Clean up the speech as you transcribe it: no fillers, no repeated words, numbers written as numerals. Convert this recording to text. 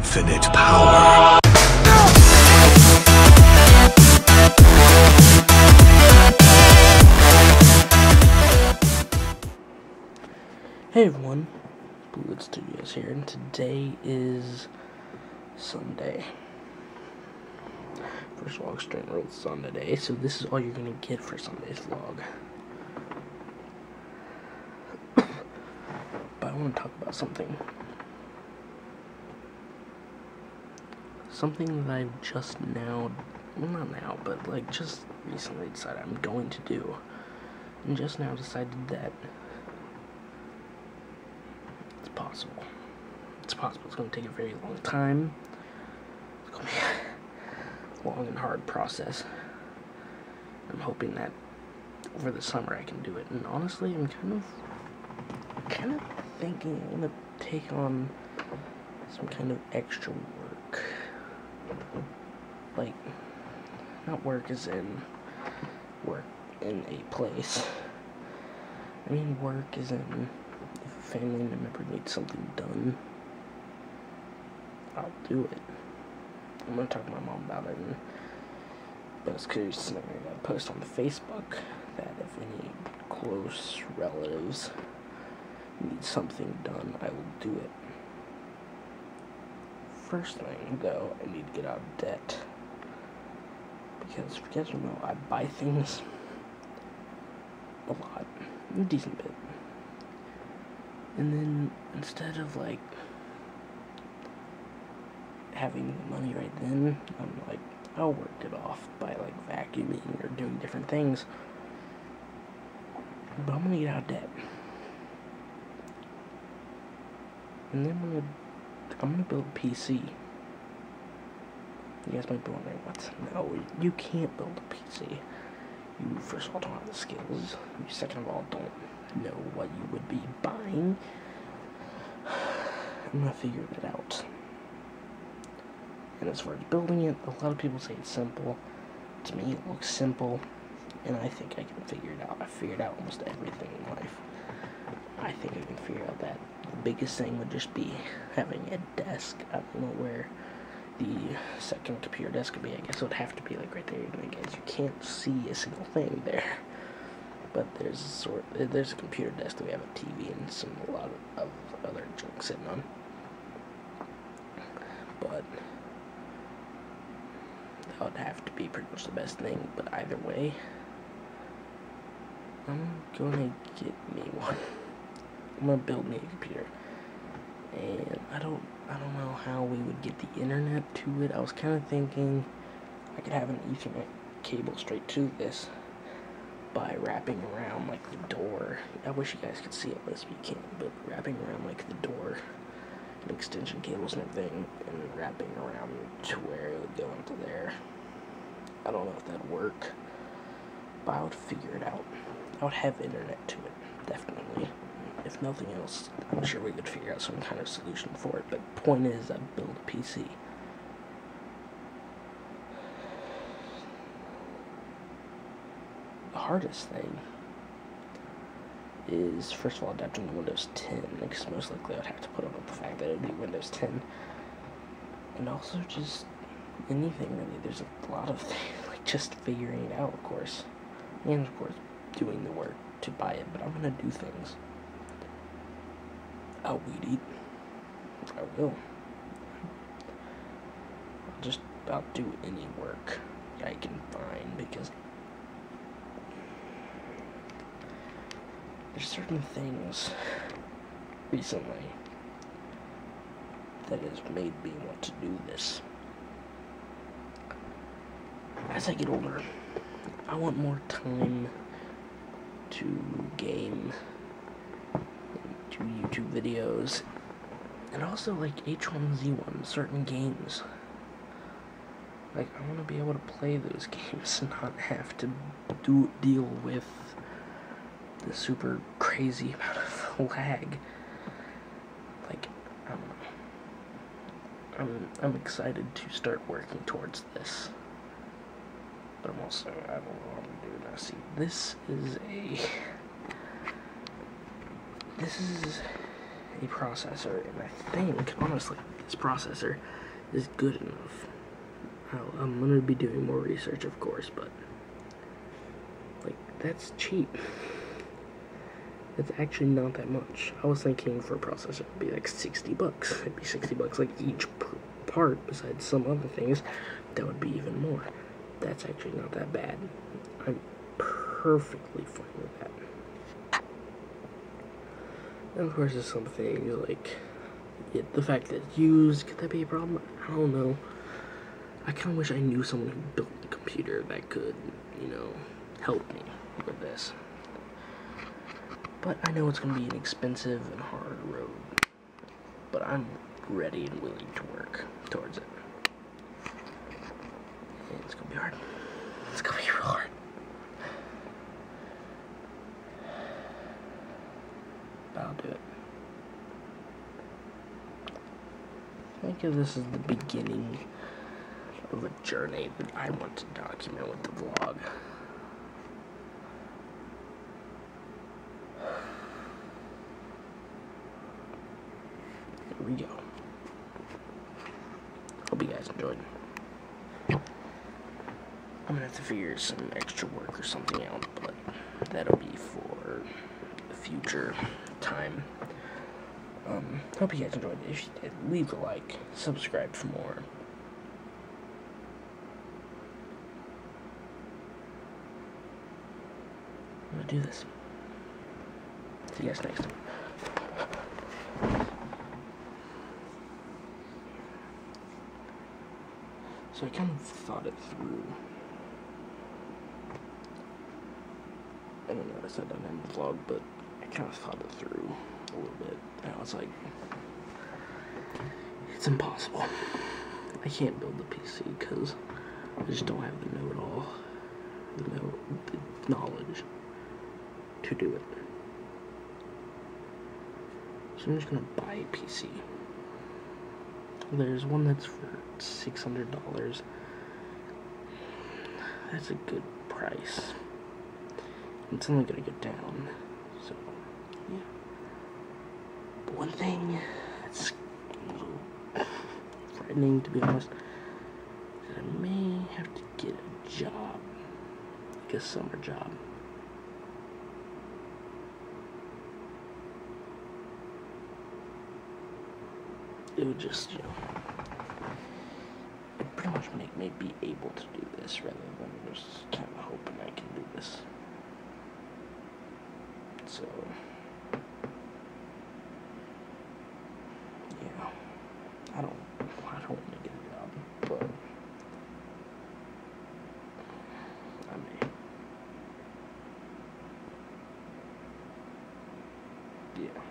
infinite power. Hey everyone, BlueWoodStudio is here, and today is Sunday. First vlog stream released Sunday, so this is all you're gonna get for Sunday's vlog. But I want to talk about something that I've just now, well not now, but like just recently decided I'm going to do, and just now decided that it's possible. It's possible. It's going to take a very long time. It's going to be a long and hard process. I'm hoping that over the summer I can do it. And honestly, I'm kind of thinking I'm going to take on some kind of extra work. Like, not work as in work in a place. I mean work as in if a family member needs something done, I'll do it. I'm gonna talk to my mom about it, and best case scenario, I gotta post on the Facebook that if any close relatives need something done, I will do it. First thing, though, I need to get out of debt. Because, if you guys don't know, I buy things a lot, a decent bit. And then, instead of, like, having the money right then, I'm like, I'll work it off by, like, vacuuming or doing different things. But I'm gonna get out of debt. And then I'm gonna build a PC. You guys might be wondering, what? No, you can't build a PC. You, first of all, don't have the skills. You, second of all, don't know what you would be buying. I'm gonna figure it out. And as far as building it, a lot of people say it's simple. To me, it looks simple, and I think I can figure it out. I figured out almost everything in life. I think I can figure out that. The biggest thing would just be having a desk. I don't know where the second computer desk would be. I guess it would have to be like right there. I guess you can't see a single thing there. But there's a computer desk that we have a TV and a lot of other junk sitting on. But that would have to be pretty much the best thing. But either way, I'm gonna get me one. I'm gonna build me a computer, and I don't know how we would get the internet to it. I was kind of thinking I could have an Ethernet cable straight to this by wrapping around like the door. I wish you guys could see it, but you can't. But wrapping around like the door and extension cables and everything, and wrapping around to where it would go into there. I don't know if that'd work, but I would figure it out. I would have internet to it, definitely. If nothing else, I'm sure we could figure out some kind of solution for it. But the point is, I build a PC. The hardest thing is, first of all, adapting to Windows 10, because most likely I'd have to put up with the fact that it would be Windows 10. And also just anything, really. There's a lot of things, like just figuring it out, of course. And, of course, doing the work to buy it. But I'm going to do things. I'll weed eat. I will. I'll do any work I can find, because there's certain things recently that has made me want to do this. As I get older, I want more time to game, do YouTube videos, and also like H1Z1, certain games. Like, I want to be able to play those games and not have to deal with the super crazy amount of lag. Like, I don't know. I'm excited to start working towards this. But I'm also, I don't know what I'm going to do now. See, this is a processor, and I think, honestly, this processor is good enough. I'm gonna be doing more research, of course, but like, that's cheap. It's actually not that much. I was thinking for a processor it'd be like 60 bucks. It'd be 60 bucks like each part, besides some other things that would be even more. That's actually not that bad. I'm perfectly fine with that. And of course, there's some things like the fact that it's used. Could that be a problem? I don't know. I kind of wish I knew someone who built a computer that could, you know, help me with this. But I know it's going to be an expensive and hard road. But I'm ready and willing to work towards it. And it's going to be hard. It's going to be real hard. But I'll do it. I think this is the beginning of a journey that I want to document with the vlog. Here we go. Hope you guys enjoyed. I'm gonna have to figure some extra work or something out, but that'll be for a future time. Hope you guys enjoyed it. If you did, leave a like, subscribe for more. I'm gonna do this. See you guys next time. So I kind of thought it through. I don't know what I said on the vlog, but I kind of thought it through a little bit. And I was like, it's impossible. I can't build the PC because I just don't have the know-it-all, the knowledge to do it. So I'm just gonna buy a PC. There's one that's for $600. That's a good price. It's only gonna go down. So, yeah. But one thing that's a little frightening, to be honest, is that I may have to get a job, like a summer job. It would just, you know, it pretty much make me be able to do this rather than just kind of hoping I can do this. So, yeah, I don't want to get a job, but I may. Yeah.